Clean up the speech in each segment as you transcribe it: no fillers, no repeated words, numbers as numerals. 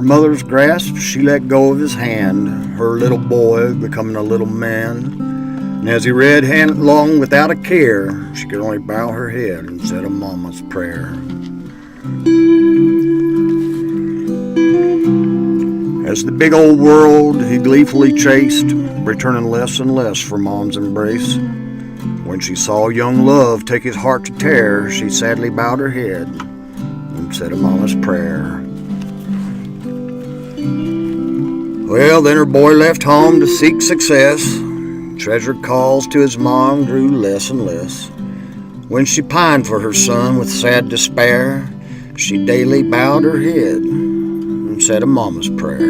her mother's grasp, she let go of his hand, her little boy becoming a little man. And as he read along without a care, she could only bow her head and said a mama's prayer. As the big old world he gleefully chased, returning less and less for Mom's embrace, when she saw young love take his heart to tear, she sadly bowed her head and said a mama's prayer. Well, then her boy left home to seek success. Treasured calls to his mom grew less and less. When she pined for her son with sad despair, she daily bowed her head and said a mama's prayer.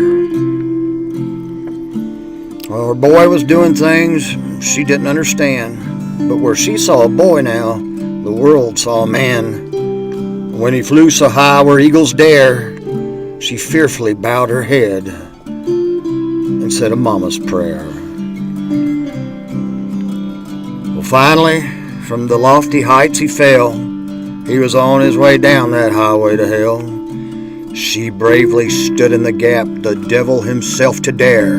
Well, her boy was doing things she didn't understand, but where she saw a boy now, the world saw a man. When he flew so high where eagles dare, she fearfully bowed her head and said a mama's prayer. Well, finally, from the lofty heights he fell. He was on his way down that highway to hell. She bravely stood in the gap, the devil himself to dare.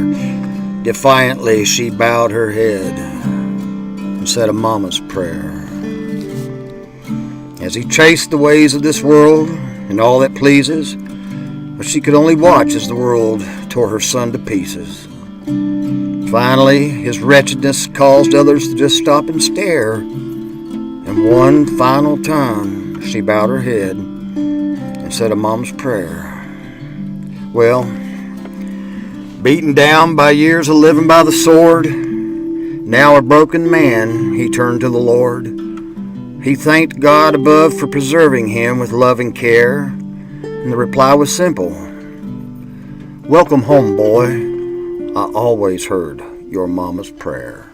Defiantly she bowed her head and said a mama's prayer. As he chased the ways of this world and all that pleases, but she could only watch as the world tore her son to pieces. Finally, his wretchedness caused others to just stop and stare, and one final time she bowed her head and said a mama's prayer. Well, beaten down by years of living by the sword, now a broken man, he turned to the Lord. He thanked God above for preserving him with love and care, and the reply was simple. Welcome home, boy. I always heard your mama's prayer.